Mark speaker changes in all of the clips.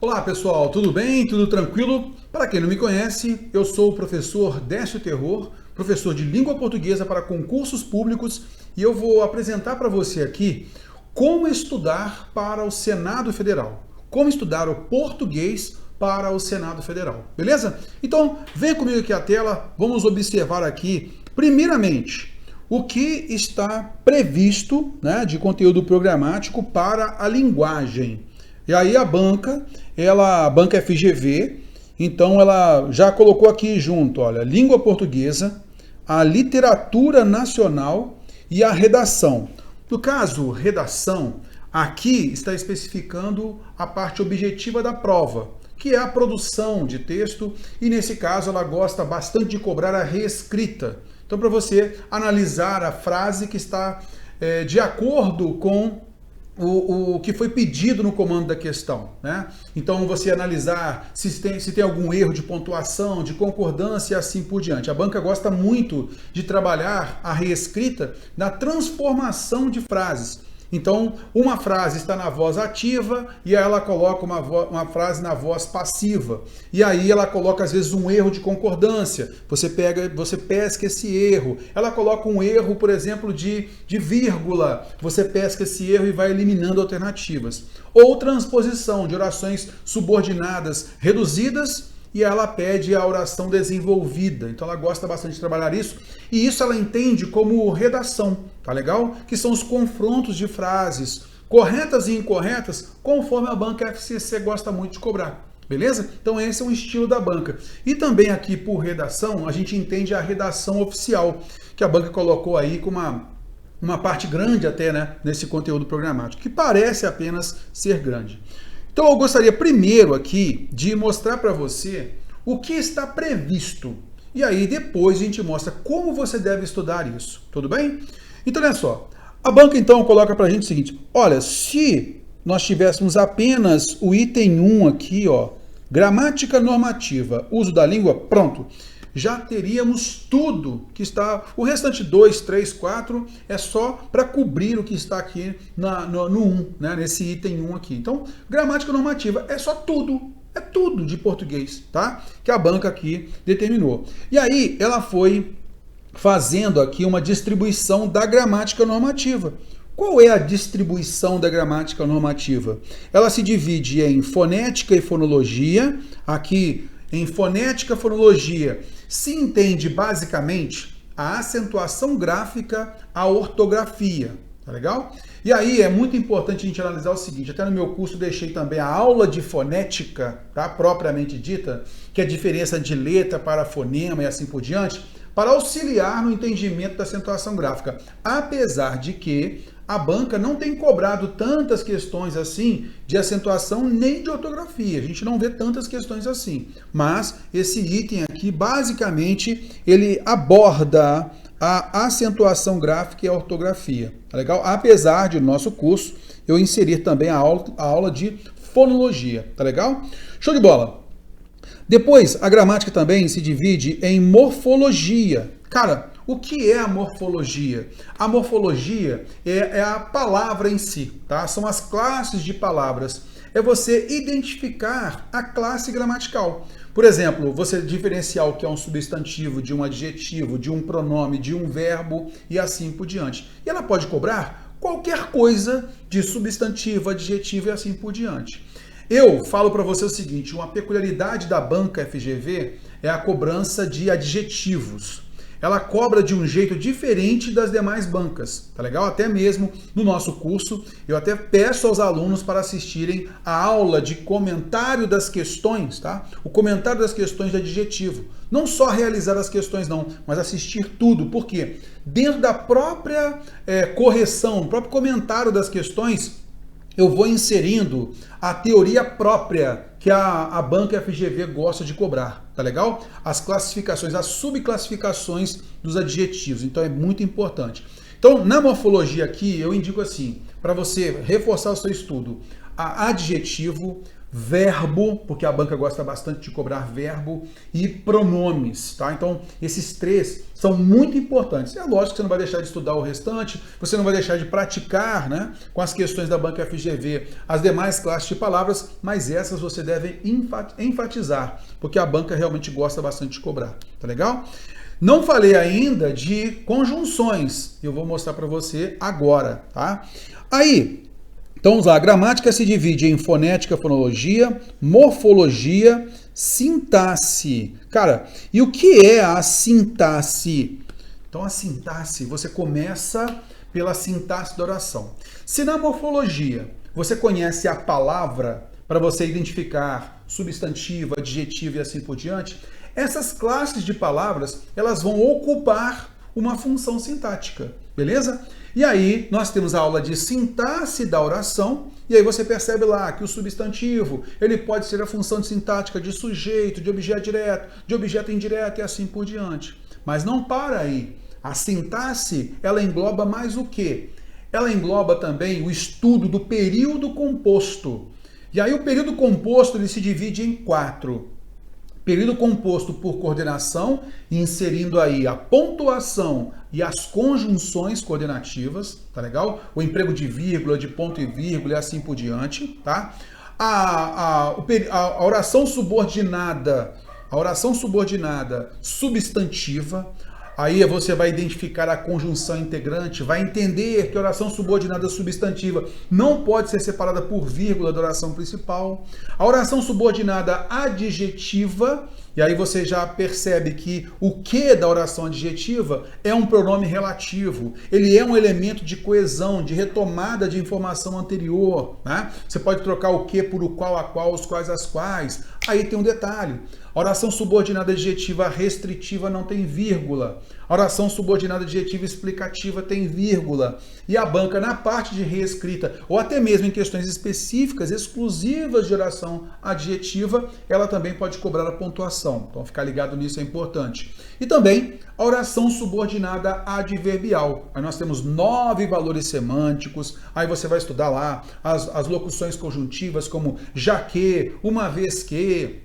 Speaker 1: Olá pessoal, tudo bem? Tudo tranquilo? Para quem não me conhece, eu sou o professor Décio Terror, professor de língua portuguesa para concursos públicos, e eu vou apresentar para você aqui como estudar para o Senado Federal, como estudar o português para o Senado Federal, beleza? Então, venha comigo aqui à tela, vamos observar aqui, primeiramente, o que está previsto, né, de conteúdo programático para a linguagem. E aí a banca FGV, então ela já colocou aqui junto, olha, língua portuguesa, a literatura nacional e a redação. No caso, redação, aqui está especificando a parte objetiva da prova, que é a produção de texto, e nesse caso ela gosta bastante de cobrar a reescrita. Então, para você analisar a frase que está de acordo com o que foi pedido no comando da questão, né? Então, você analisar se tem algum erro de pontuação, de concordância e assim por diante. A banca gosta muito de trabalhar a reescrita na transformação de frases. Então, uma frase está na voz ativa e aí ela coloca uma frase na voz passiva. E aí ela coloca, às vezes, um erro de concordância. Você pesca esse erro. Ela coloca um erro, por exemplo, de vírgula. Você pesca esse erro e vai eliminando alternativas. Ou transposição de orações subordinadas reduzidas, e ela pede a oração desenvolvida. Então ela gosta bastante de trabalhar isso, e isso ela entende como redação, tá legal? Que são os confrontos de frases corretas e incorretas, conforme a banca FCC gosta muito de cobrar. Beleza? Então esse é um estilo da banca. E também aqui por redação, a gente entende a redação oficial, que a banca colocou aí com uma parte grande até, né, nesse conteúdo programático, que parece apenas ser grande. Então eu gostaria primeiro aqui de mostrar para você o que está previsto. E aí depois a gente mostra como você deve estudar isso. Tudo bem? Então olha só. A banca então coloca para a gente o seguinte. Olha, se nós tivéssemos apenas o item 1 aqui, ó, gramática normativa, uso da língua, pronto. Já teríamos tudo que está... O restante 2, 3, 4 é só para cobrir o que está aqui no 1, né? Nesse item 1 aqui. Então, gramática normativa é só tudo. É tudo de português, tá? Que a banca aqui determinou. E aí, ela foi fazendo aqui uma distribuição da gramática normativa. Qual é a distribuição da gramática normativa? Ela se divide em fonética e fonologia. Aqui, em fonética e fonologia, se entende basicamente a acentuação gráfica, a ortografia, tá legal? E aí é muito importante a gente analisar o seguinte, até no meu curso deixei também a aula de fonética, tá, propriamente dita, que é a diferença de letra para fonema e assim por diante, para auxiliar no entendimento da acentuação gráfica, apesar de que a banca não tem cobrado tantas questões assim de acentuação nem de ortografia. A gente não vê tantas questões assim. Mas esse item aqui, basicamente, ele aborda a acentuação gráfica e a ortografia. Tá legal? Apesar de no nosso curso eu inserir também a aula de fonologia. Tá legal? Show de bola! Depois, a gramática também se divide em morfologia. Cara, o que é a morfologia? A morfologia é a palavra em si, tá? São as classes de palavras. É você identificar a classe gramatical. Por exemplo, você diferenciar o que é um substantivo de um adjetivo, de um pronome, de um verbo e assim por diante. E ela pode cobrar qualquer coisa de substantivo, adjetivo e assim por diante. Eu falo para você o seguinte, uma peculiaridade da banca FGV é a cobrança de adjetivos. Ela cobra de um jeito diferente das demais bancas, tá legal? Até mesmo no nosso curso, eu até peço aos alunos para assistirem a aula de comentário das questões, tá? O comentário das questões de adjetivo. Não só realizar as questões não, mas assistir tudo. Por quê? Dentro da própria correção, o próprio comentário das questões, eu vou inserindo a teoria própria que a banca FGV gosta de cobrar, tá legal? As classificações, as subclassificações dos adjetivos, então é muito importante. Então, na morfologia aqui, eu indico assim, para você reforçar o seu estudo, a adjetivo, verbo, porque a banca gosta bastante de cobrar verbo, e pronomes, tá? Então, esses três são muito importantes. É lógico que você não vai deixar de estudar o restante, você não vai deixar de praticar, né, com as questões da banca FGV, as demais classes de palavras, mas essas você deve enfatizar, porque a banca realmente gosta bastante de cobrar, tá legal? Não falei ainda de conjunções, eu vou mostrar para você agora, tá? Aí, então vamos lá, a gramática se divide em fonética, fonologia, morfologia, sintaxe. Cara, e o que é a sintaxe? Então a sintaxe, você começa pela sintaxe da oração. Se na morfologia você conhece a palavra para você identificar substantivo, adjetivo e assim por diante, essas classes de palavras, elas vão ocupar uma função sintática, beleza? E aí, nós temos a aula de sintaxe da oração, e aí você percebe lá que o substantivo, ele pode ser a função sintática de sujeito, de objeto direto, de objeto indireto e assim por diante. Mas não para aí. A sintaxe, ela engloba mais o quê? Ela engloba também o estudo do período composto. E aí o período composto, ele se divide em 4. Período composto por coordenação, inserindo aí a pontuação e as conjunções coordenativas, tá legal? O emprego de vírgula, de ponto e vírgula e assim por diante, tá? A oração subordinada, substantiva, aí você vai identificar a conjunção integrante, vai entender que a oração subordinada substantiva não pode ser separada por vírgula da oração principal. A oração subordinada adjetiva, e aí você já percebe que o que da oração adjetiva é um pronome relativo. Ele é um elemento de coesão, de retomada de informação anterior, né? Você pode trocar o que por o qual, a qual, os quais, as quais. Aí tem um detalhe. A oração subordinada adjetiva restritiva não tem vírgula. A oração subordinada adjetiva explicativa tem vírgula. E a banca, na parte de reescrita, ou até mesmo em questões específicas, exclusivas de oração adjetiva, ela também pode cobrar a pontuação. Então, ficar ligado nisso é importante. E também a oração subordinada adverbial. Aí nós temos 9 valores semânticos. Aí você vai estudar lá as locuções conjuntivas, como já que, uma vez que,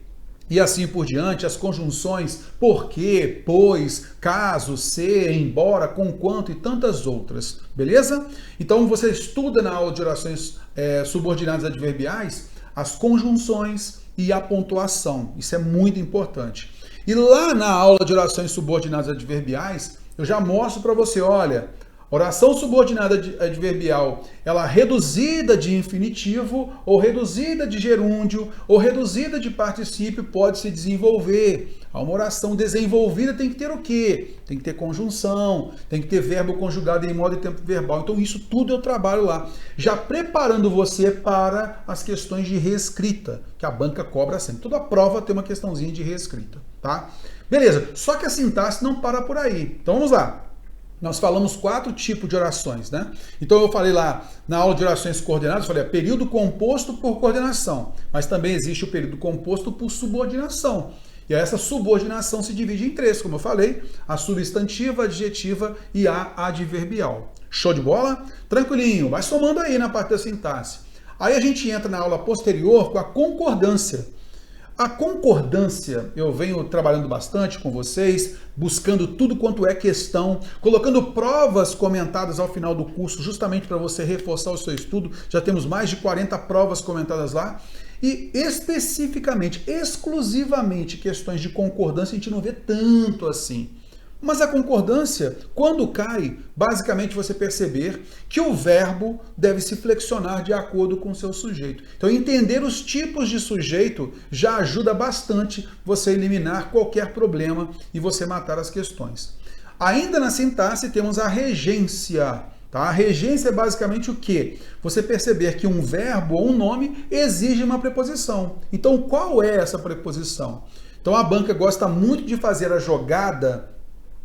Speaker 1: e assim por diante, as conjunções porque, pois, caso, se, embora, conquanto e tantas outras, beleza? Então você estuda na aula de orações subordinadas adverbiais as conjunções e a pontuação, isso é muito importante. E lá na aula de orações subordinadas adverbiais, eu já mostro para você, olha, oração subordinada adverbial, ela reduzida de infinitivo, ou reduzida de gerúndio, ou reduzida de particípio, pode se desenvolver. Uma oração desenvolvida tem que ter o quê? Tem que ter conjunção, tem que ter verbo conjugado em modo e tempo verbal. Então isso tudo eu trabalho lá, já preparando você para as questões de reescrita, que a banca cobra sempre. Toda prova tem uma questãozinha de reescrita, tá? Beleza, só que a sintaxe não para por aí. Então vamos lá. Nós falamos 4 tipos de orações, né? Então eu falei lá na aula de orações coordenadas, eu falei período composto por coordenação, mas também existe o período composto por subordinação. E essa subordinação se divide em 3, como eu falei, a substantiva, a adjetiva e a adverbial. Show de bola? Tranquilinho, vai somando aí na parte da sintaxe. Aí a gente entra na aula posterior com a concordância. A concordância, eu venho trabalhando bastante com vocês, buscando tudo quanto é questão, colocando provas comentadas ao final do curso, justamente para você reforçar o seu estudo. Já temos mais de 40 provas comentadas lá. E especificamente, exclusivamente, questões de concordância a gente não vê tanto assim. Mas a concordância, quando cai, basicamente você perceber que o verbo deve se flexionar de acordo com o seu sujeito. Então, entender os tipos de sujeito já ajuda bastante você eliminar qualquer problema e você matar as questões. Ainda na sintaxe temos a regência. Tá? A regência é basicamente o quê? Você perceber que um verbo ou um nome exige uma preposição. Então, qual é essa preposição? Então, a banca gosta muito de fazer a jogada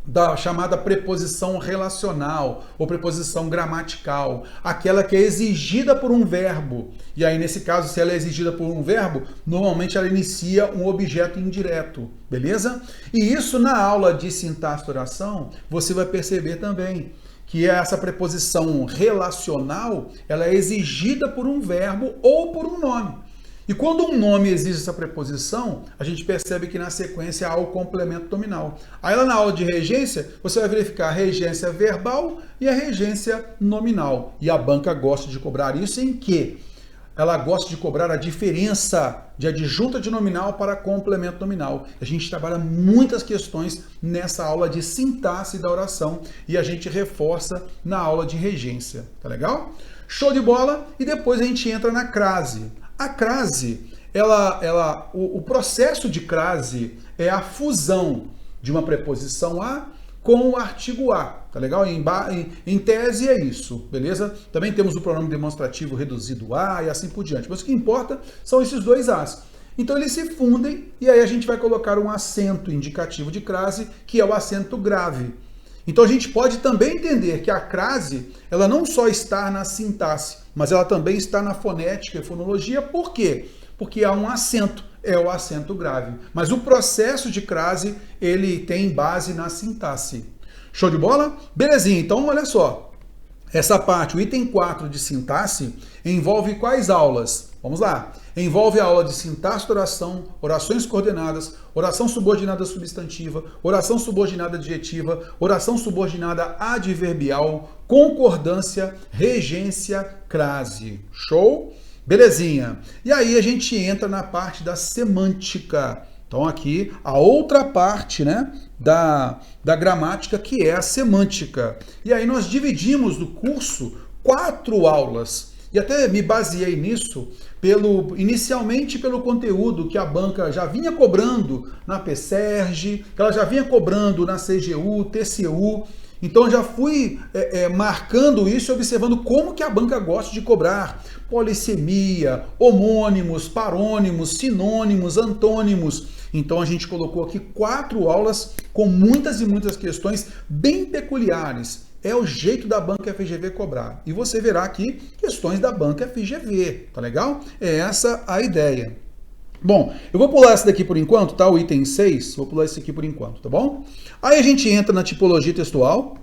Speaker 1: da chamada preposição relacional ou preposição gramatical, aquela que é exigida por um verbo. E aí, nesse caso, se ela é exigida por um verbo, normalmente ela inicia um objeto indireto, beleza? E isso na aula de sintaxe da oração, você vai perceber também que essa preposição relacional, ela é exigida por um verbo ou por um nome. E quando um nome exige essa preposição, a gente percebe que na sequência há o complemento nominal. Aí lá na aula de regência, você vai verificar a regência verbal e a regência nominal. E a banca gosta de cobrar isso em quê? Ela gosta de cobrar a diferença de adjunta de nominal para complemento nominal. A gente trabalha muitas questões nessa aula de sintaxe da oração e a gente reforça na aula de regência. Tá legal? Show de bola! E depois a gente entra na crase. A crase, o processo de crase é a fusão de uma preposição a com o artigo a, tá legal? Em tese é isso, beleza? Também temos o pronome demonstrativo reduzido a e assim por diante. Mas o que importa são esses dois as. Então eles se fundem e aí a gente vai colocar um acento indicativo de crase, que é o acento grave. Então a gente pode também entender que a crase, ela não só está na sintaxe, mas ela também está na fonética e fonologia. Por quê? Porque há um acento, é o acento grave. Mas o processo de crase, ele tem base na sintaxe. Show de bola? Belezinha, então olha só. Essa parte, o item 4 de sintaxe, envolve quais aulas? Vamos lá. Envolve a aula de sintaxe da oração, orações coordenadas, oração subordinada substantiva, oração subordinada adjetiva, oração subordinada adverbial, concordância, regência, crase. Show? Belezinha. E aí a gente entra na parte da semântica. Então aqui a outra parte, né, da gramática, que é a semântica. E aí nós dividimos no curso 4 aulas. E até me baseei nisso inicialmente pelo conteúdo que a banca já vinha cobrando na PSERG, que ela já vinha cobrando na CGU, TCU. Então já fui marcando isso e observando como que a banca gosta de cobrar polissemia, homônimos, parônimos, sinônimos, antônimos. Então a gente colocou aqui 4 aulas com muitas e muitas questões bem peculiares. É o jeito da banca FGV cobrar. E você verá aqui questões da banca FGV, tá legal? É essa a ideia. Bom, eu vou pular esse daqui por enquanto, tá? O item 6, vou pular esse aqui por enquanto, tá bom? Aí a gente entra na tipologia textual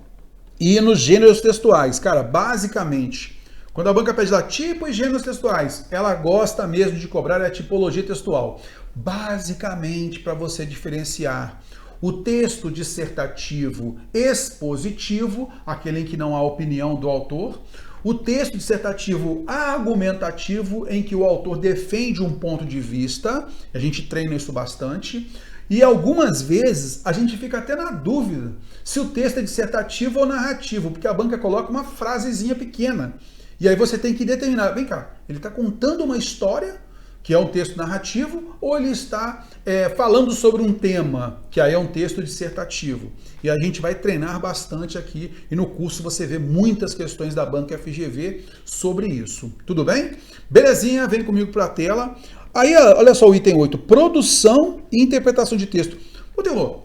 Speaker 1: e nos gêneros textuais. Cara, basicamente, quando a banca pede lá tipo e gêneros textuais, ela gosta mesmo de cobrar a tipologia textual. Basicamente, para você diferenciar o texto dissertativo expositivo, aquele em que não há opinião do autor, o texto dissertativo argumentativo, em que o autor defende um ponto de vista, a gente treina isso bastante, e algumas vezes a gente fica até na dúvida se o texto é dissertativo ou narrativo, porque a banca coloca uma frasezinha pequena, e aí você tem que determinar, vem cá, ele está contando uma história, que é um texto narrativo, ou ele está falando sobre um tema, que aí é um texto dissertativo. E a gente vai treinar bastante aqui, e no curso você vê muitas questões da banca FGV sobre isso. Tudo bem? Belezinha, vem comigo para a tela. Aí, olha só o item 8, produção e interpretação de texto. Ô, Teodoro,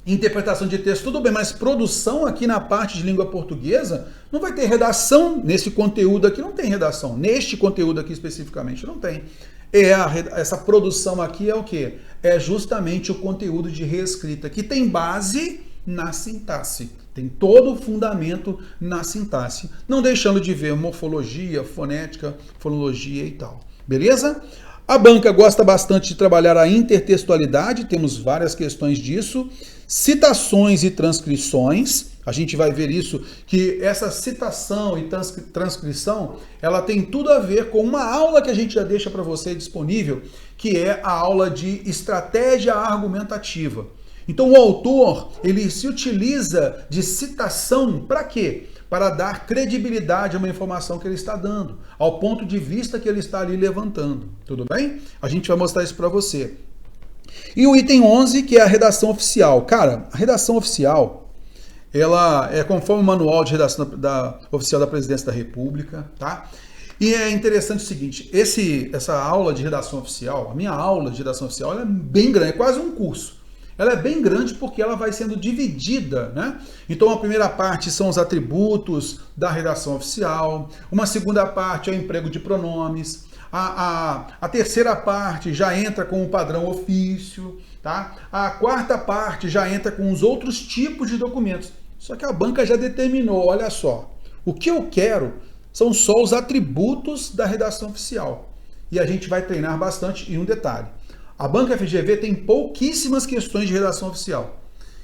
Speaker 1: interpretação de texto, tudo bem, mas produção aqui na parte de língua portuguesa não vai ter redação nesse conteúdo aqui, não tem redação. Neste conteúdo aqui especificamente, não tem. Essa produção aqui é o quê? É justamente o conteúdo de reescrita, que tem base na sintaxe. Tem todo o fundamento na sintaxe. Não deixando de ver morfologia, fonética, fonologia e tal. Beleza? A banca gosta bastante de trabalhar a intertextualidade, temos várias questões disso. Citações e transcrições, a gente vai ver isso, que essa citação e transcrição, ela tem tudo a ver com uma aula que a gente já deixa para você disponível, que é a aula de estratégia argumentativa. Então o autor, ele se utiliza de citação para quê? Para dar credibilidade a uma informação que ele está dando, ao ponto de vista que ele está ali levantando. Tudo bem? A gente vai mostrar isso para você. E o item 11, que é a redação oficial. Cara, a redação oficial, ela é conforme o manual de redação oficial da Presidência da República, tá? E é interessante o seguinte, essa aula de redação oficial, a minha aula de redação oficial, ela é bem grande, é quase um curso. Ela é bem grande porque ela vai sendo dividida, né? Então a primeira parte são os atributos da redação oficial, uma segunda parte é o emprego de pronomes, a terceira parte já entra com o padrão ofício, tá? A quarta parte já entra com os outros tipos de documentos. Só que a banca já determinou, olha só, o que eu quero são só os atributos da redação oficial. e a gente vai treinar bastante. E um detalhe, a banca FGV tem pouquíssimas questões de redação oficial.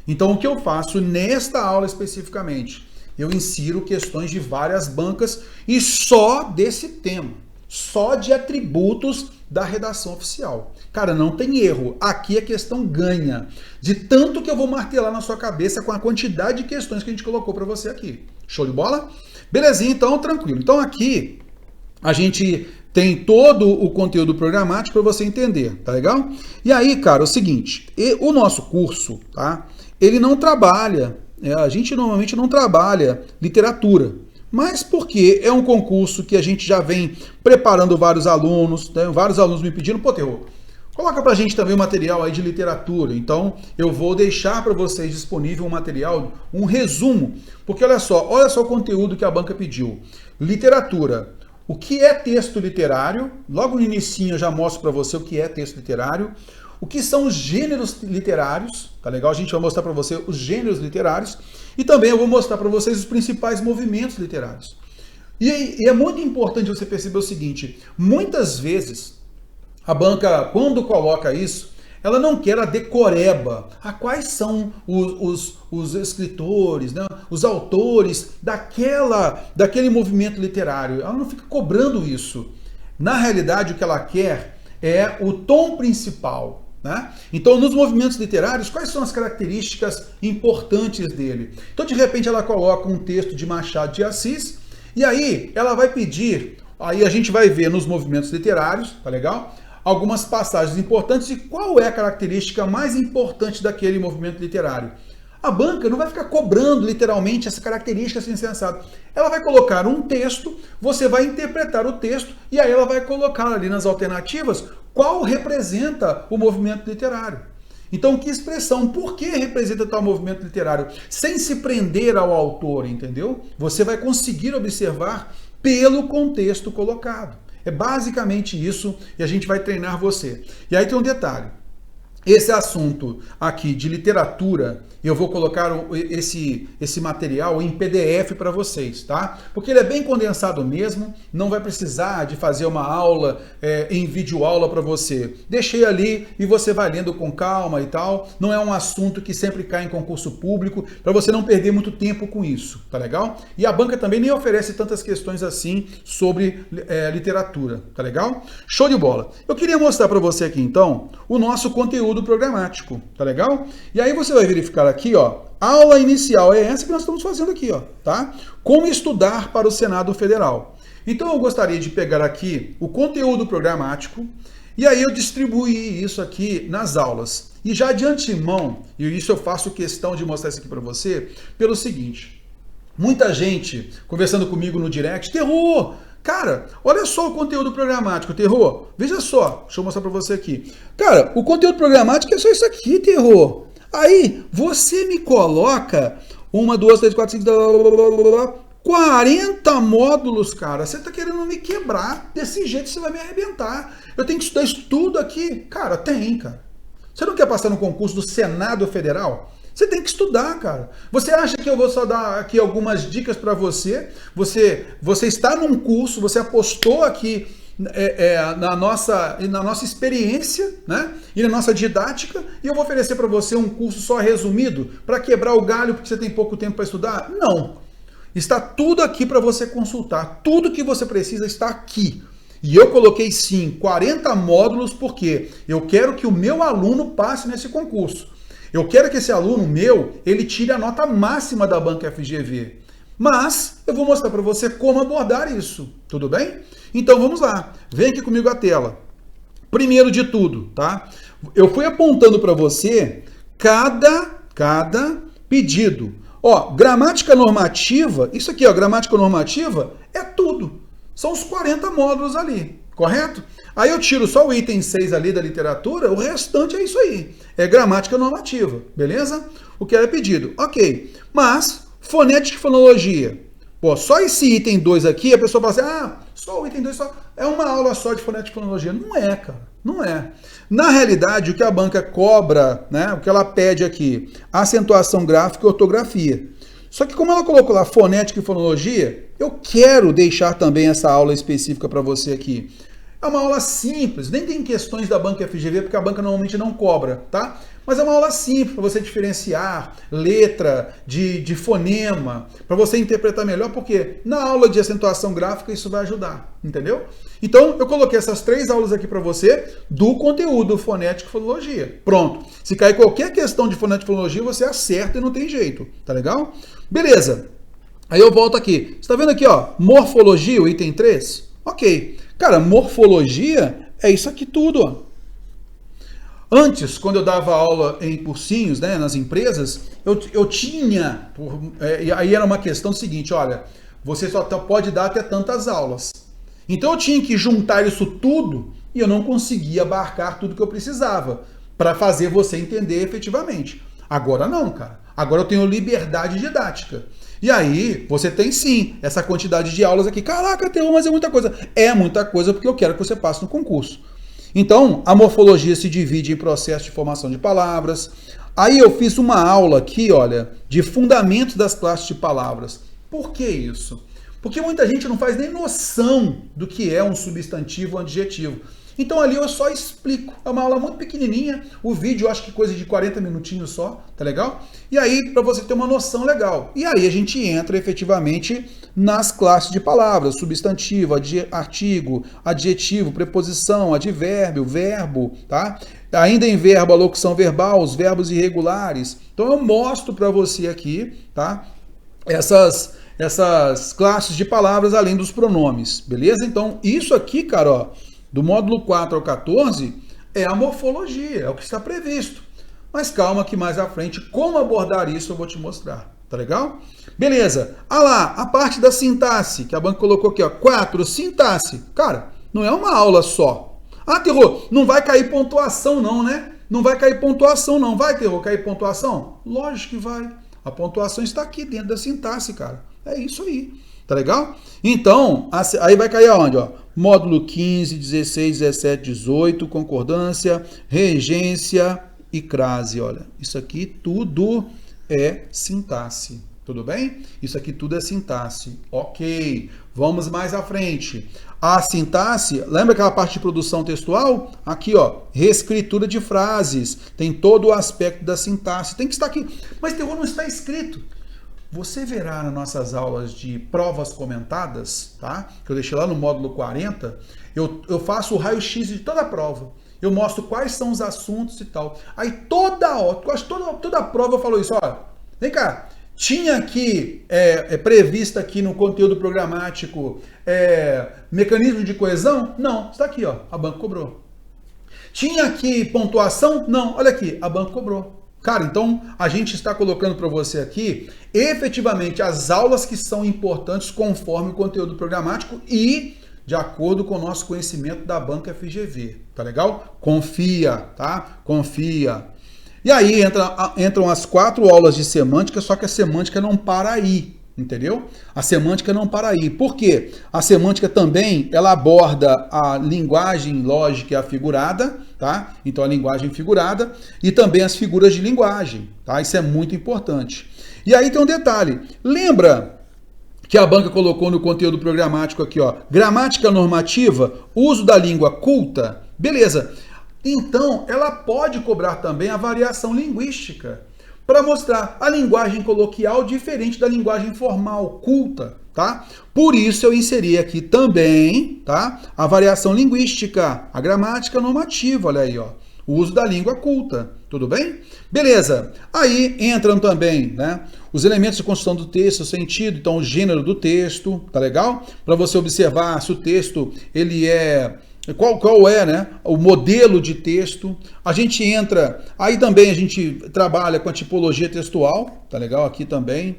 Speaker 1: Então o que eu faço nesta aula especificamente? Eu insiro questões de várias bancas e só desse tema, só de atributos da redação oficial. Cara, não tem erro. Aqui a questão ganha. De tanto que eu vou martelar na sua cabeça com a quantidade de questões que a gente colocou para você aqui. Show de bola? Belezinha, então, tranquilo. Então aqui a gente tem todo o conteúdo programático para você entender, tá legal? E aí, cara, é o seguinte, o nosso curso, tá? Ele não trabalha, a gente normalmente não trabalha literatura. Mas porque é um concurso que a gente já vem preparando vários alunos, né? Vários alunos me pedindo, pô, Terror, coloca pra gente também um material aí de literatura. Então, eu vou deixar para vocês disponível um material, um resumo, porque olha só o conteúdo que a banca pediu. Literatura. O que é texto literário? Logo no inicinho eu já mostro para você o que é texto literário. O que são os gêneros literários, tá legal? A gente vai mostrar para você os gêneros literários e também eu vou mostrar para vocês os principais movimentos literários. E é muito importante você perceber o seguinte, muitas vezes a banca, quando coloca isso, ela não quer a decoreba, a quais são os escritores, né? Os autores daquele movimento literário. Ela não fica cobrando isso. Na realidade, o que ela quer é o tom principal. Né? Então, nos movimentos literários, quais são as características importantes dele? Então, de repente, ela coloca um texto de Machado de Assis, e aí ela vai pedir, aí a gente vai ver nos movimentos literários, tá legal? Algumas passagens importantes e qual é a característica mais importante daquele movimento literário. A banca não vai ficar cobrando literalmente essa característica assim sensata. Ela vai colocar um texto, você vai interpretar o texto e aí ela vai colocar ali nas alternativas qual representa o movimento literário. Então, que expressão, por que representa tal movimento literário? Sem se prender ao autor, entendeu? Você vai conseguir observar pelo contexto colocado. É basicamente isso e a gente vai treinar você. E aí tem um detalhe. Esse assunto aqui de literatura, eu vou colocar esse material em PDF para vocês, tá? Porque ele é bem condensado mesmo, não vai precisar de fazer uma aula em videoaula para você. Deixei ali e você vai lendo com calma e tal. Não é um assunto que sempre cai em concurso público, para você não perder muito tempo com isso, tá legal? E a banca também nem oferece tantas questões assim sobre literatura, tá legal? Show de bola! Eu queria mostrar para você aqui então o nosso conteúdo programático, tá legal? E aí você vai verificar aqui, ó, aula inicial é essa que nós estamos fazendo aqui, ó, tá? Como estudar para o Senado Federal. Então eu gostaria de pegar aqui o conteúdo programático e aí eu distribuir isso aqui nas aulas. E já de antemão, e isso eu faço questão de mostrar isso aqui para você, pelo seguinte, muita gente conversando comigo no direct, Terror, cara, olha só o conteúdo programático, Terror. Veja só, deixa eu mostrar para você aqui. Cara, o conteúdo programático é só isso aqui, Terror. Aí, você me coloca 1, 2, 3, 4, 5, 40 módulos, cara. Você tá querendo me quebrar. Desse jeito você vai me arrebentar. Eu tenho que estudar isso tudo aqui. Cara, tem, cara. Você não quer passar no concurso do Senado Federal? Você tem que estudar, cara. Você acha que eu vou só dar aqui algumas dicas para você? Você está num curso, você apostou aqui na nossa experiência, né? E na nossa didática, e eu vou oferecer para você um curso só resumido para quebrar o galho porque você tem pouco tempo para estudar? Não. Está tudo aqui para você consultar. Tudo que você precisa está aqui. E eu coloquei sim 40 módulos porque eu quero que o meu aluno passe nesse concurso. Eu quero que esse aluno meu, ele tire a nota máxima da banca FGV. Mas eu vou mostrar para você como abordar isso, tudo bem? Então vamos lá, vem aqui comigo a tela. Primeiro de tudo, tá? Eu fui apontando para você cada pedido. Ó, gramática normativa, isso aqui, ó, gramática normativa é tudo. São os 40 módulos ali, correto? Aí eu tiro só o item 6 ali da literatura, o restante é isso aí. É gramática normativa, beleza? O que era pedido. Ok, mas fonética e fonologia. Pô, só esse item 2 aqui, a pessoa fala assim, só o item 2, só é uma aula só de fonética e fonologia. Não é, cara, não é. Na realidade, o que a banca cobra, né, o que ela pede aqui, acentuação gráfica e ortografia. Só que como ela colocou lá fonética e fonologia, eu quero deixar também essa aula específica para você aqui. É uma aula simples, nem tem questões da banca FGV, porque a banca normalmente não cobra, tá? Mas é uma aula simples para você diferenciar letra de fonema, para você interpretar melhor, porque na aula de acentuação gráfica isso vai ajudar, entendeu? Então eu coloquei essas 3 aulas aqui para você do conteúdo fonético e fonologia. Pronto. Se cair qualquer questão de fonética e fonologia, você acerta e não tem jeito, tá legal? Beleza. Aí eu volto aqui. Você tá vendo aqui, ó, morfologia, o item 3? Ok. Cara, morfologia é isso aqui tudo, ó. Antes, quando eu dava aula em cursinhos, né, nas empresas, eu tinha, aí era uma questão seguinte, olha, você só pode dar até tantas aulas. Então eu tinha que juntar isso tudo e eu não conseguia abarcar tudo que eu precisava para fazer você entender efetivamente. Agora não, cara. Agora eu tenho liberdade didática. E aí, você tem sim essa quantidade de aulas aqui. Caraca, Theo, mas é muita coisa. É muita coisa porque eu quero que você passe no concurso. Então, a morfologia se divide em processo de formação de palavras. Aí eu fiz uma aula aqui, olha, de fundamentos das classes de palavras. Por que isso? Porque muita gente não faz nem noção do que é um substantivo ou um adjetivo. Então ali eu só explico. É uma aula muito pequenininha. O vídeo eu acho que coisa de 40 minutinhos só, tá legal? E aí, para você ter uma noção legal. E aí a gente entra efetivamente nas classes de palavras. Substantivo, artigo, adjetivo, preposição, advérbio, verbo, tá? Ainda em verbo, a locução verbal, os verbos irregulares. Então eu mostro para você aqui, tá? Essas classes de palavras além dos pronomes, beleza? Então isso aqui, cara, ó, do módulo 4 ao 14, é a morfologia, é o que está previsto. Mas calma que mais à frente, como abordar isso eu vou te mostrar, tá legal? Beleza, lá, a parte da sintaxe, que a banca colocou aqui, ó, 4, sintaxe. Cara, não é uma aula só. Ah, Terror, não vai cair pontuação não, né? Não vai cair pontuação não. Vai, Terror, cair pontuação? Lógico que vai. A pontuação está aqui dentro da sintaxe, cara. É isso aí. Tá legal? Então, aí vai cair aonde, ó? Módulo 15, 16, 17, 18, concordância, regência e crase, olha. Isso aqui tudo é sintaxe, tudo bem? Isso aqui tudo é sintaxe. Ok, vamos mais à frente. A sintaxe, lembra aquela parte de produção textual? Aqui, ó, reescritura de frases. Tem todo o aspecto da sintaxe. Tem que estar aqui. Mas Terror não está escrito. Você verá nas nossas aulas de provas comentadas, tá? Que eu deixei lá no módulo 40, eu faço o raio-x de toda a prova. Eu mostro quais são os assuntos e tal. Aí toda a prova eu falo isso, olha, vem cá, tinha aqui, prevista aqui no conteúdo programático, mecanismo de coesão? Não, está aqui, ó, a banca cobrou. Tinha aqui pontuação? Não, olha aqui, a banca cobrou. Cara, então a gente está colocando para você aqui efetivamente as aulas que são importantes conforme o conteúdo programático e de acordo com o nosso conhecimento da banca FGV, tá legal? Confia, tá? Confia. E aí entram as 4 aulas de semântica, só que a semântica não para aí, entendeu? A semântica não para aí. Por quê? A semântica também, ela aborda a linguagem lógica afigurada, tá? Então a linguagem figurada e também as figuras de linguagem, tá? Isso é muito importante. E aí tem um detalhe. Lembra que a banca colocou no conteúdo programático aqui, ó, gramática normativa, uso da língua culta? Beleza. Então, ela pode cobrar também a variação linguística, para mostrar a linguagem coloquial diferente da linguagem formal, culta, tá? Por isso eu inseri aqui também, tá? A variação linguística, a gramática normativa, olha aí, ó. O uso da língua culta, tudo bem? Beleza. Aí entram também, né, os elementos de construção do texto, o sentido, então o gênero do texto, tá legal? Para você observar se o texto, ele é... Qual é, né, o modelo de texto. A gente entra, aí também a gente trabalha com a tipologia textual, tá legal? Aqui também.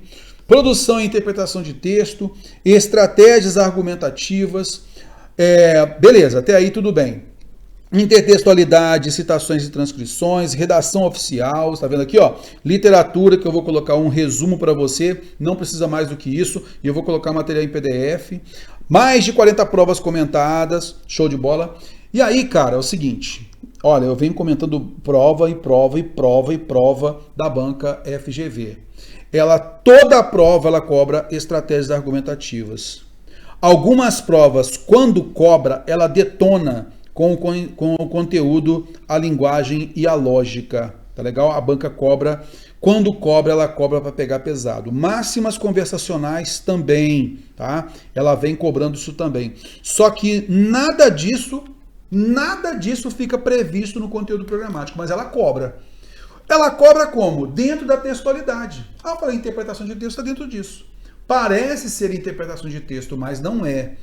Speaker 1: Produção e interpretação de texto, estratégias argumentativas. Beleza, até aí tudo bem. Intertextualidade, citações e transcrições, redação oficial, está vendo aqui, ó? Literatura, que eu vou colocar um resumo para você, não precisa mais do que isso, e eu vou colocar material em PDF. Mais de 40 provas comentadas, show de bola. E aí, cara, é o seguinte, olha, eu venho comentando prova e prova e prova e prova da banca FGV. Toda a prova, ela cobra estratégias argumentativas. Algumas provas, quando cobra, ela detona com o conteúdo, a linguagem e a lógica. Tá legal? A banca cobra. Quando cobra, ela cobra para pegar pesado. Máximas conversacionais também, tá? Ela vem cobrando isso também. Só que nada disso fica previsto no conteúdo programático, mas ela cobra. Ela cobra como? Dentro da textualidade. Eu falei, interpretação de texto está dentro disso. Parece ser interpretação de texto, mas não é.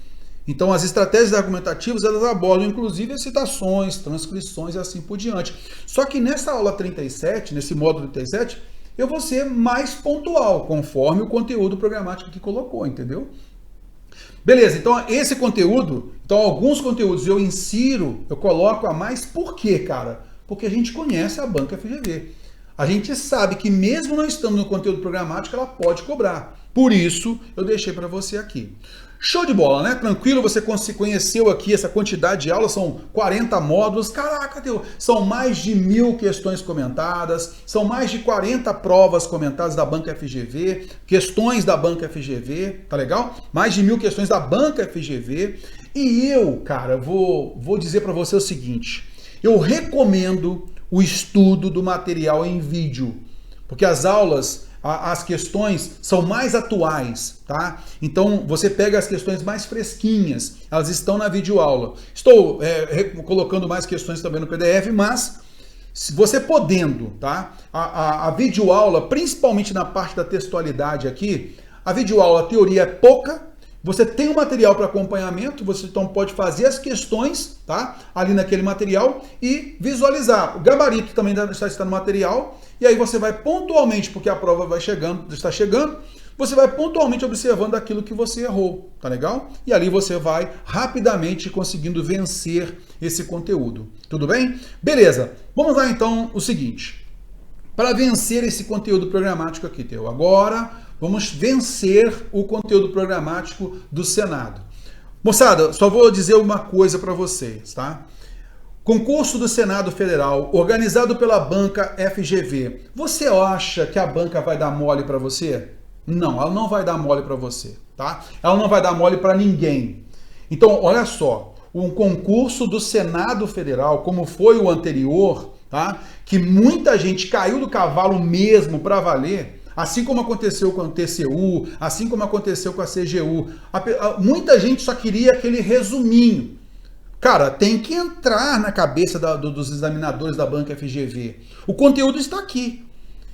Speaker 1: Então, as estratégias argumentativas, elas abordam, inclusive, as citações, transcrições e assim por diante. Só que nessa aula 37, nesse módulo 37, eu vou ser mais pontual, conforme o conteúdo programático que colocou, entendeu? Beleza, então esse conteúdo, então alguns conteúdos eu insiro, eu coloco a mais, por quê, cara? Porque a gente conhece a banca FGV. A gente sabe que mesmo não estando no conteúdo programático, ela pode cobrar. Por isso, eu deixei para você aqui. Show de bola, né? Tranquilo, você conheceu aqui essa quantidade de aulas, são 40 módulos. Caraca, são mais de 1000 questões comentadas, são mais de 40 provas comentadas da banca FGV, questões da banca FGV, tá legal? Mais de 1000 questões da banca FGV. E eu, cara, vou dizer para você o seguinte, eu recomendo o estudo do material em vídeo, porque as aulas, as questões são mais atuais, tá? Então você pega as questões mais fresquinhas, elas estão na videoaula. Estou colocando mais questões também no PDF, mas se você podendo, tá? A videoaula, principalmente na parte da textualidade aqui, a videoaula, a teoria é pouca. Você tem um material para acompanhamento, você então pode fazer as questões, tá? Ali naquele material e visualizar. O gabarito também está no material, e aí você vai pontualmente, porque a prova está chegando, você vai pontualmente observando aquilo que você errou, tá legal? E ali você vai rapidamente conseguindo vencer esse conteúdo. Tudo bem? Beleza. Vamos lá então o seguinte. Para vencer esse conteúdo programático aqui, Theo, agora vamos vencer o conteúdo programático do Senado. Moçada, só vou dizer uma coisa para vocês, tá? Concurso do Senado Federal, organizado pela banca FGV. Você acha que a banca vai dar mole para você? Não, ela não vai dar mole para você, tá? Ela não vai dar mole para ninguém. Então, olha só, um concurso do Senado Federal, como foi o anterior, tá? Que muita gente caiu do cavalo mesmo para valer. Assim como aconteceu com o TCU, assim como aconteceu com a CGU. Muita gente só queria aquele resuminho. Cara, tem que entrar na cabeça dos examinadores da banca FGV. O conteúdo está aqui.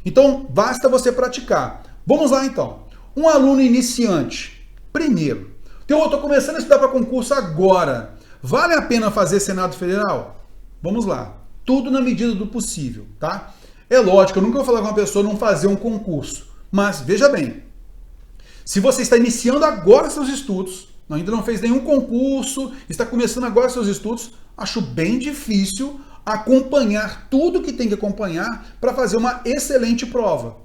Speaker 1: Então, basta você praticar. Vamos lá, então. Um aluno iniciante. Primeiro, eu estou começando a estudar para concurso agora. Vale a pena fazer Senado Federal? Vamos lá. Tudo na medida do possível, tá? É lógico, eu nunca vou falar com uma pessoa não fazer um concurso. Mas, veja bem, se você está iniciando agora seus estudos, ainda não fez nenhum concurso, está começando agora seus estudos, acho bem difícil acompanhar tudo que tem que acompanhar para fazer uma excelente prova.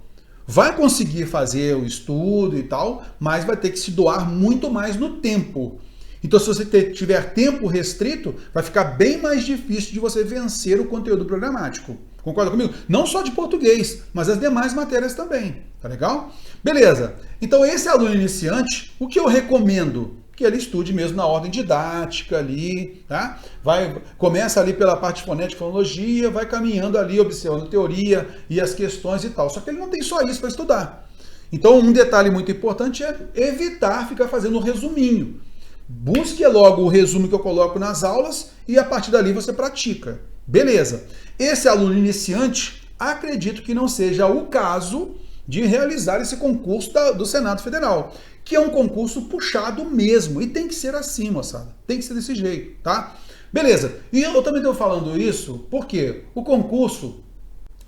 Speaker 1: Vai conseguir fazer o estudo e tal, mas vai ter que se doar muito mais no tempo. Então, se você tiver tempo restrito, vai ficar bem mais difícil de você vencer o conteúdo programático. Concorda comigo? Não só de português, mas as demais matérias também. Tá legal? Beleza. Então, esse aluno iniciante, o que eu recomendo? Que ele estude mesmo na ordem didática ali, tá? Começa ali pela parte fonética e fonologia, vai caminhando ali, observando teoria e as questões e tal. Só que ele não tem só isso para estudar. Então, um detalhe muito importante é evitar ficar fazendo um resuminho. Busque logo o resumo que eu coloco nas aulas e a partir dali você pratica. Beleza. Esse aluno iniciante, acredito que não seja o caso de realizar esse concurso do Senado Federal, que é um concurso puxado mesmo, e tem que ser assim, moçada. Tem que ser desse jeito, tá? Beleza. E eu também estou falando isso porque o concurso,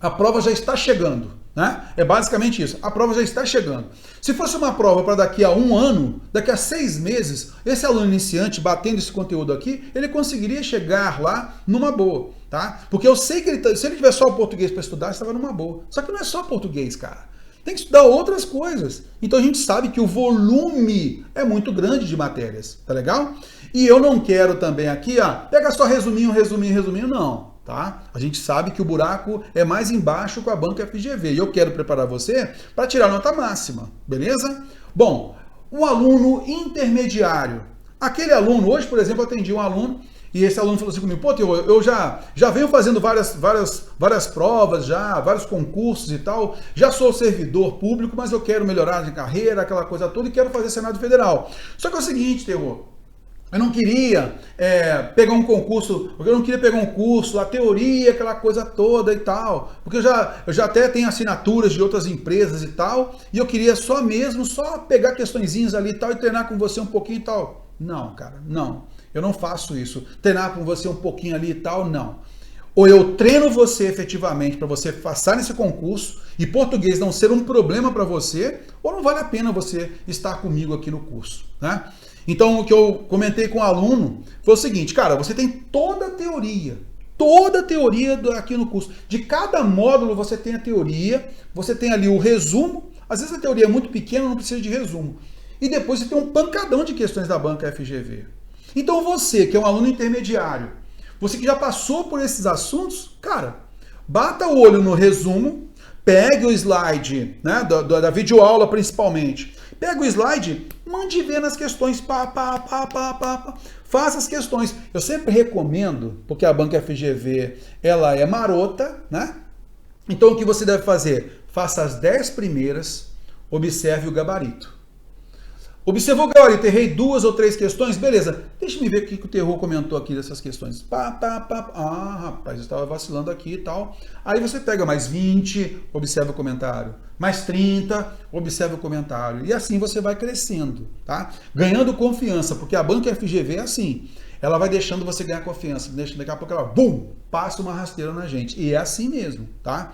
Speaker 1: a prova já está chegando, né? É basicamente isso. A prova já está chegando. Se fosse uma prova para daqui a 1 ano, daqui a 6 meses, esse aluno iniciante, batendo esse conteúdo aqui, ele conseguiria chegar lá numa boa, tá? Porque eu sei que se ele tiver só o português para estudar, estava numa boa. Só que não é só português, cara. Tem que estudar outras coisas. Então a gente sabe que o volume é muito grande de matérias, tá legal? E eu não quero também aqui, pega só resuminho, não. Tá? A gente sabe que o buraco é mais embaixo com a banca FGV e eu quero preparar você para tirar nota máxima, beleza? Bom, um aluno intermediário. Aquele aluno, hoje, por exemplo, eu atendi um aluno e esse aluno falou assim comigo, pô, Tio, eu já venho fazendo várias provas, vários concursos e tal, já sou servidor público, mas eu quero melhorar de carreira, aquela coisa toda, e quero fazer Senado Federal. Só que é o seguinte, Tio, eu não queria pegar um concurso, porque eu não queria pegar um curso, a teoria, aquela coisa toda e tal, porque eu já até tenho assinaturas de outras empresas e tal, e eu queria só pegar questõezinhas ali e tal, e treinar com você um pouquinho e tal. Não, cara, não. Eu não faço isso. Treinar com você um pouquinho ali e tal, não. Ou eu treino você efetivamente para você passar nesse concurso e português não ser um problema para você, ou não vale a pena você estar comigo aqui no curso, né? Então, o que eu comentei com o aluno foi o seguinte, cara, você tem toda a teoria aqui no curso. De cada módulo você tem a teoria, você tem ali o resumo, às vezes a teoria é muito pequena, não precisa de resumo. E depois você tem um pancadão de questões da banca FGV. Então você, que é um aluno intermediário, você que já passou por esses assuntos, cara, bata o olho no resumo, pegue o slide, né, da videoaula principalmente, pega o slide, mande ver nas questões, faça as questões. Eu sempre recomendo, porque a banca FGV, ela é marota, né? Então o que você deve fazer? Faça as 10 primeiras, observe o gabarito. Observou, gabarito, errei 2 ou 3 questões, beleza. Deixa eu ver o que o Terror comentou aqui dessas questões. Ah, rapaz, eu estava vacilando aqui e tal. Aí você pega mais 20, observa o comentário. Mais 30, observa o comentário. E assim você vai crescendo, tá? Ganhando confiança, porque a banca FGV é assim. Ela vai deixando você ganhar confiança. Daqui a pouco ela, bum, passa uma rasteira na gente. E é assim mesmo, tá?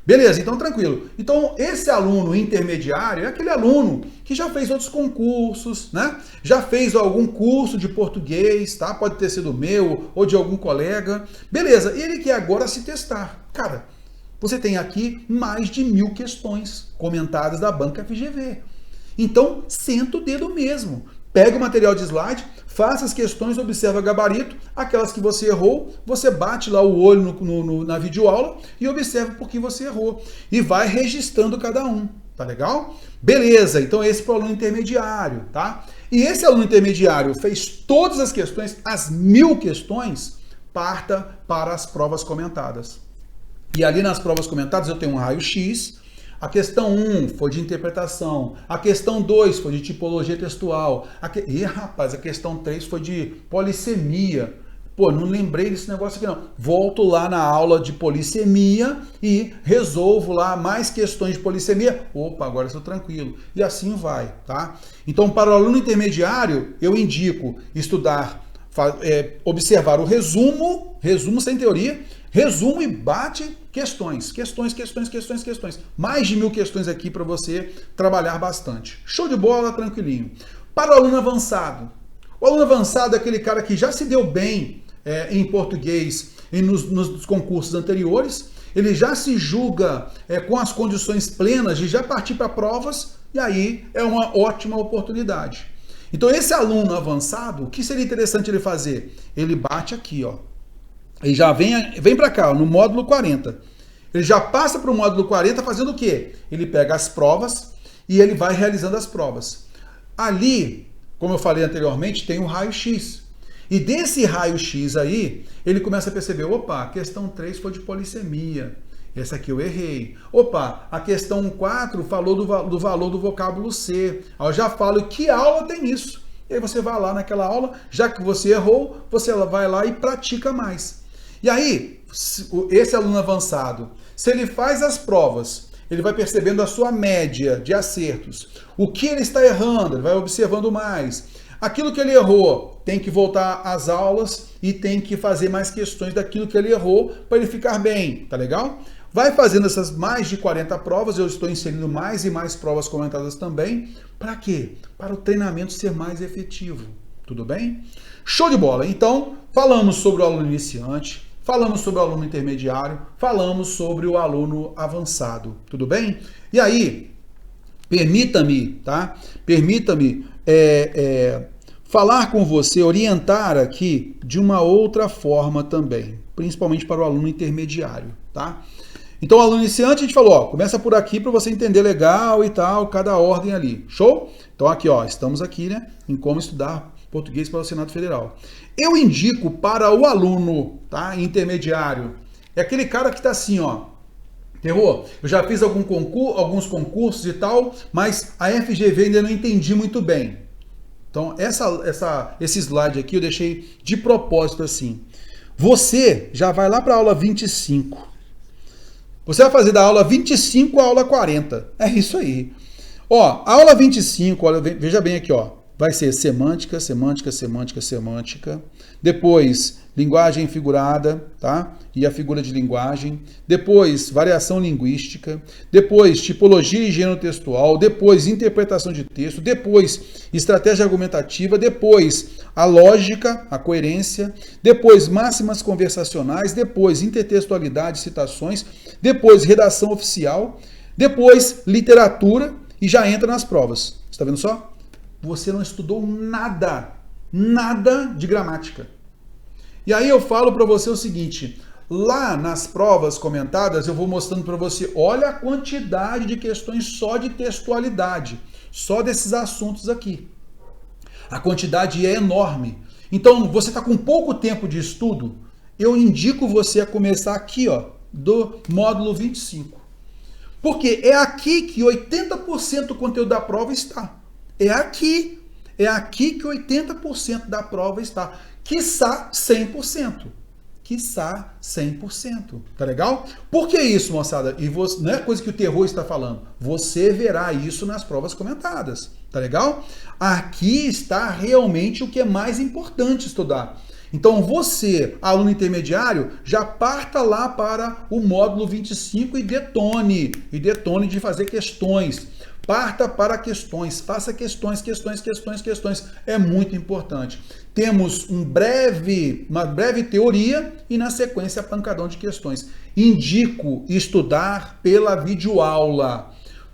Speaker 1: Beleza, então tranquilo. Então esse aluno intermediário é aquele aluno que já fez outros concursos, né? Já fez algum curso de português, tá? Pode ter sido meu ou de algum colega. Beleza, e ele quer agora se testar. Cara, você tem aqui mais de 1000 questões comentadas da banca FGV. Então senta o dedo mesmo. Pega o material de slide, faça as questões, observa gabarito, aquelas que você errou, você bate lá o olho na videoaula e observa por que você errou. E vai registrando cada um, tá legal? Beleza, então esse para o aluno intermediário, tá? E esse aluno intermediário fez todas as questões, as 1000 questões, parta para as provas comentadas. E ali nas provas comentadas eu tenho um raio-x. A questão 1 foi de interpretação, a questão 2 foi de tipologia textual, rapaz, a questão 3 foi de polissemia. Pô, não lembrei desse negócio aqui não. Volto lá na aula de polissemia e resolvo lá mais questões de polissemia. Opa, agora estou tranquilo. E assim vai, tá? Então, para o aluno intermediário, eu indico estudar, observar o resumo sem teoria, resumo e bate questões. Mais de 1000 questões aqui para você trabalhar bastante. Show de bola, tranquilinho. Para o aluno avançado. O aluno avançado é aquele cara que já se deu bem em português nos concursos anteriores. Ele já se julga com as condições plenas de já partir para provas e aí é uma ótima oportunidade. Então esse aluno avançado, o que seria interessante ele fazer? Ele bate aqui, ó. Ele já vem para cá, ó, no módulo 40. Ele já passa para o módulo 40 fazendo o quê? Ele pega as provas e ele vai realizando as provas. Ali, como eu falei anteriormente, tem um raio-x. E desse raio-x aí, ele começa a perceber, opa, a questão 3 foi de polissemia. Essa aqui eu errei. Opa, a questão 4 falou do valor do vocábulo C. Eu já falo que aula tem isso. E aí você vai lá naquela aula, já que você errou, você vai lá e pratica mais. E aí, esse aluno avançado, se ele faz as provas, ele vai percebendo a sua média de acertos. O que ele está errando, ele vai observando mais. Aquilo que ele errou, tem que voltar às aulas e tem que fazer mais questões daquilo que ele errou para ele ficar bem, tá legal? Vai fazendo essas mais de 40 provas, eu estou inserindo mais e mais provas comentadas também. Para quê? Para o treinamento ser mais efetivo, tudo bem? Show de bola! Então, falamos sobre o aluno iniciante, falamos sobre o aluno intermediário, falamos sobre o aluno avançado, tudo bem? E aí, permita-me, tá? Permita-me falar com você, orientar aqui de uma outra forma também, principalmente para o aluno intermediário, tá? Então, o aluno iniciante, a gente falou, ó, começa por aqui para você entender legal e tal, cada ordem ali, show? Então aqui, ó, estamos aqui, né, em como estudar português para o Senado Federal. Eu indico para o aluno, tá, intermediário, é aquele cara que está assim, ó, Terror, eu já fiz alguns concursos e tal, mas a FGV ainda não entendi muito bem. Então, esse slide aqui eu deixei de propósito assim. Você já vai lá para a aula 25. Você vai fazer da aula 25 à aula 40. É isso aí. Ó, a aula 25, olha, veja bem aqui, ó. Vai ser semântica, semântica, semântica, semântica. Depois, linguagem figurada, tá? E a figura de linguagem. Depois, variação linguística. Depois, tipologia e gênero textual. Depois, interpretação de texto. Depois, estratégia argumentativa. Depois, a lógica, a coerência. Depois, máximas conversacionais. Depois, intertextualidade, citações. Depois, redação oficial. Depois, literatura. E já entra nas provas. Está vendo só? Você não estudou nada de gramática. E aí eu falo para você o seguinte, lá nas provas comentadas eu vou mostrando para você, olha a quantidade de questões só de textualidade, só desses assuntos aqui. A quantidade é enorme. Então, você está com pouco tempo de estudo, eu indico você a começar aqui, ó, do módulo 25. Porque é aqui que 80% do conteúdo da prova está. É aqui que 80% da prova está. Quiçá 100%. Quiçá 100%. Tá legal? Por que isso, moçada? E você, não é coisa que o Terror está falando. Você verá isso nas provas comentadas. Tá legal? Aqui está realmente o que é mais importante estudar. Então você, aluno intermediário, já parta lá para o módulo 25 e detone de fazer questões. Parta para questões, faça questões. É muito importante. Temos uma breve teoria e na sequência pancadão de questões. Indico estudar pela videoaula.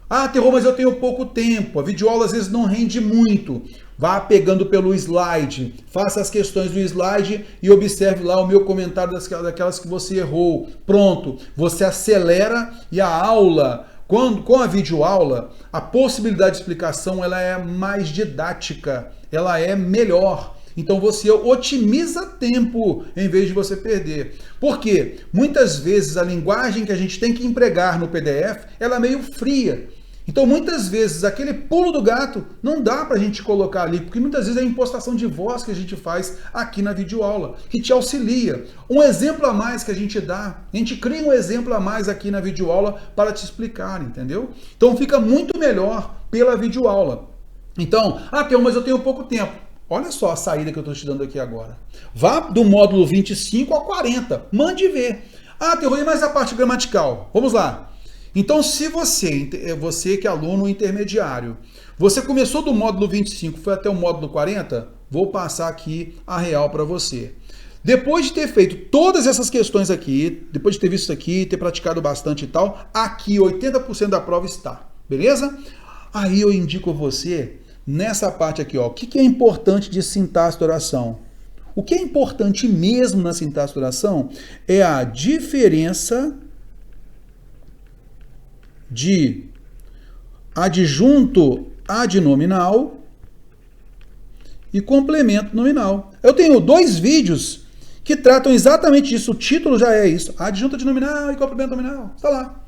Speaker 1: Ah, Terror, mas eu tenho pouco tempo. A videoaula às vezes não rende muito. Vá pegando pelo slide, faça as questões do slide e observe lá o meu comentário daquelas que você errou. Pronto, você acelera e a aula, com a videoaula, a possibilidade de explicação ela é mais didática, ela é melhor. Então você otimiza tempo em vez de você perder. Por quê? Muitas vezes a linguagem que a gente tem que empregar no PDF, ela é meio fria. Então, muitas vezes, aquele pulo do gato não dá para a gente colocar ali, porque muitas vezes é a impostação de voz que a gente faz aqui na videoaula, que te auxilia. Um exemplo a mais que a gente dá, a gente cria um exemplo a mais aqui na videoaula para te explicar, entendeu? Então, fica muito melhor pela videoaula. Então, Theo, mas eu tenho pouco tempo. Olha só a saída que eu estou te dando aqui agora. Vá do módulo 25 ao 40, mande ver. Theo, e mais a parte gramatical? Vamos lá. Então, se você que é aluno intermediário, você começou do módulo 25, foi até o módulo 40, vou passar aqui a real para você. Depois de ter feito todas essas questões aqui, depois de ter visto isso aqui, ter praticado bastante e tal, aqui 80% da prova está, beleza? Aí eu indico você nessa parte aqui, ó, o que é importante de sintaxe de oração? O que é importante mesmo na sintaxe de oração é a diferença de adjunto adnominal e complemento nominal. Eu tenho 2 vídeos que tratam exatamente disso. O título já é isso. Adjunto adnominal e complemento nominal. Está lá.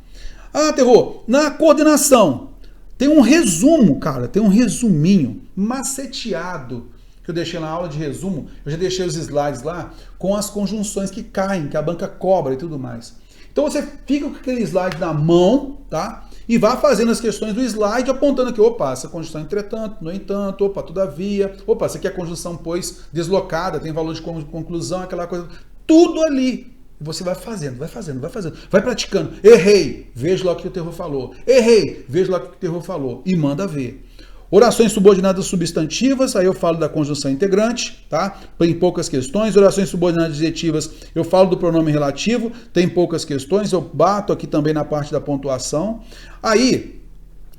Speaker 1: Terror, na coordenação tem um resumo, cara. Tem um resuminho maceteado que eu deixei na aula de resumo. Eu já deixei os slides lá com as conjunções que caem, que a banca cobra e tudo mais. Então você fica com aquele slide na mão, tá? E vá fazendo as questões do slide, apontando aqui, opa, essa conjunção entretanto, no entanto, opa, todavia, opa, essa aqui é a conjunção pois deslocada, tem valor de conclusão, aquela coisa, tudo ali. Você vai fazendo, vai praticando. Errei, veja lá o que o Terror falou. Errei, veja lá o que o Terror falou. E manda ver. Orações subordinadas substantivas, aí eu falo da conjunção integrante, tá? Tem poucas questões. Orações subordinadas adjetivas, eu falo do pronome relativo, tem poucas questões. Eu bato aqui também na parte da pontuação. Aí,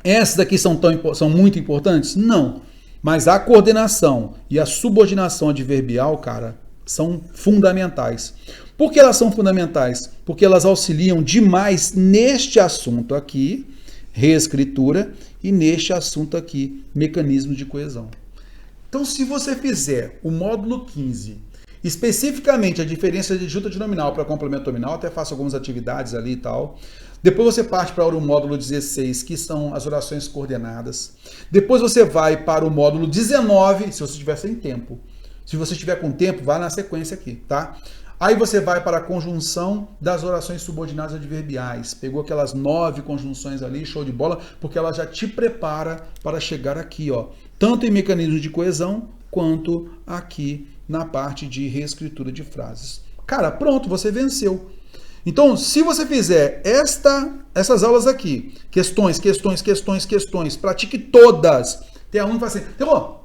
Speaker 1: essas daqui são muito importantes? Não. Mas a coordenação e a subordinação adverbial, cara, são fundamentais. Por que elas são fundamentais? Porque elas auxiliam demais neste assunto aqui reescritura, e neste assunto aqui, mecanismo de coesão. Então, se você fizer o módulo 15, especificamente a diferença de junta de nominal para complemento nominal, até faço algumas atividades ali e tal. Depois você parte para o módulo 16, que são as orações coordenadas. Depois você vai para o módulo 19, se você estiver sem tempo. Se você estiver com tempo, vai na sequência aqui, tá? Aí você vai para a conjunção das orações subordinadas adverbiais. Pegou aquelas 9 conjunções ali, show de bola, porque ela já te prepara para chegar aqui, ó. Tanto em mecanismo de coesão, quanto aqui na parte de reescritura de frases. Cara, pronto, você venceu. Então, se você fizer essas aulas aqui, questões, pratique todas. Tem aluno que fala assim, Terror,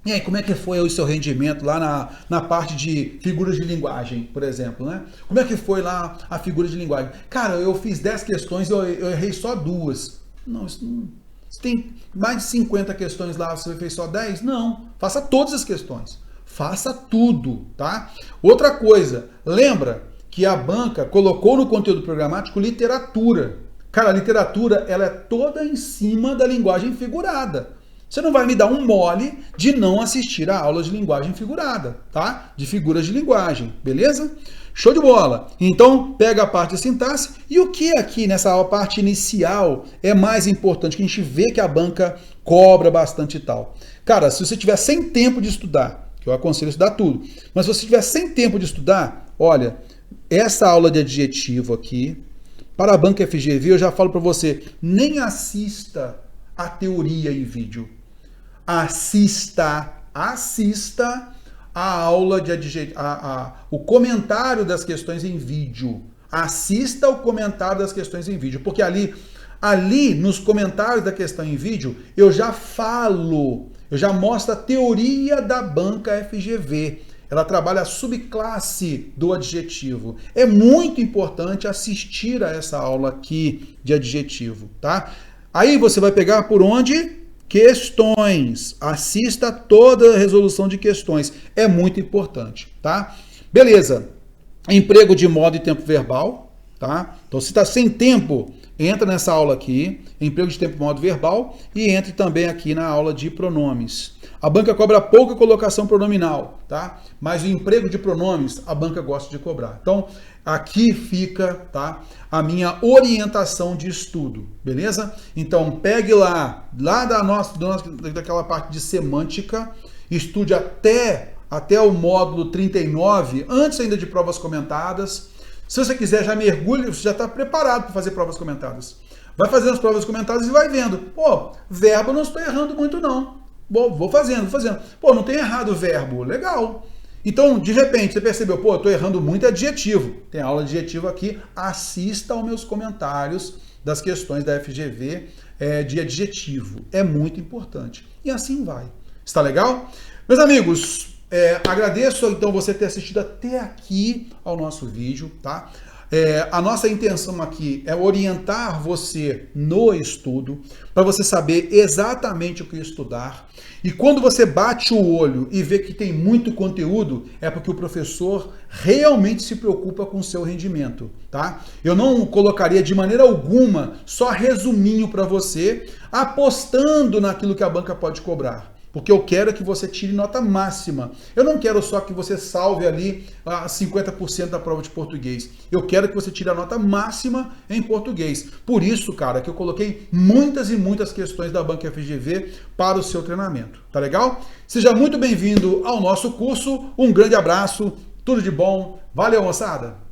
Speaker 1: e aí, como é que foi o seu rendimento lá na parte de figuras de linguagem, por exemplo, né? Como é que foi lá a figura de linguagem? Cara, eu fiz 10 questões e eu errei só 2. Não, isso não... Você tem mais de 50 questões lá, você fez só 10? Não, faça todas as questões. Faça tudo, tá? Outra coisa, lembra que a banca colocou no conteúdo programático literatura. Cara, a literatura, ela é toda em cima da linguagem figurada. Você não vai me dar um mole de não assistir a aula de linguagem figurada, tá? De figuras de linguagem, beleza? Show de bola! Então, pega a parte de sintaxe e o que aqui nessa parte inicial é mais importante, que a gente vê que a banca cobra bastante e tal. Cara, se você tiver sem tempo de estudar, que eu aconselho estudar tudo, mas se você tiver sem tempo de estudar, olha, essa aula de adjetivo aqui, para a banca FGV, eu já falo para você, nem assista a teoria em vídeo. Assista a aula de adjetivo, o comentário das questões em vídeo. Assista o comentário das questões em vídeo, porque ali nos comentários da questão em vídeo, eu já mostro a teoria da banca FGV. Ela trabalha a subclasse do adjetivo. É muito importante assistir a essa aula aqui de adjetivo, tá? Aí você vai pegar por onde? Questões. Assista toda a resolução de questões. É muito importante, tá? Beleza. Emprego de modo e tempo verbal, tá? Então, se está sem tempo, entra nessa aula aqui, emprego de tempo e modo verbal, e entre também aqui na aula de pronomes. A banca cobra pouca colocação pronominal, tá? Mas o emprego de pronomes, a banca gosta de cobrar. Então, aqui fica, tá, a minha orientação de estudo, beleza? Então, pegue daquela parte de semântica, estude até o módulo 39, antes ainda de provas comentadas. Se você quiser, já mergulhe, você já está preparado para fazer provas comentadas. Vai fazendo as provas comentadas e vai vendo. Pô, verbo eu não estou errando muito não. Vou fazendo. Pô, não tem errado o verbo. Legal. Então, de repente, você percebeu, pô, eu estou errando muito adjetivo. Tem aula de adjetivo aqui. Assista aos meus comentários das questões da FGV de adjetivo. É muito importante. E assim vai. Está legal? Meus amigos, agradeço então você ter assistido até aqui ao nosso vídeo, tá? A nossa intenção aqui é orientar você no estudo, para você saber exatamente o que estudar. E quando você bate o olho e vê que tem muito conteúdo, é porque o professor realmente se preocupa com o seu rendimento, tá? Eu não colocaria de maneira alguma só resuminho para você, apostando naquilo que a banca pode cobrar. Porque eu quero que você tire nota máxima. Eu não quero só que você salve ali 50% da prova de português. Eu quero que você tire a nota máxima em português. Por isso, cara, que eu coloquei muitas e muitas questões da banca FGV para o seu treinamento. Tá legal? Seja muito bem-vindo ao nosso curso. Um grande abraço, tudo de bom. Valeu, moçada!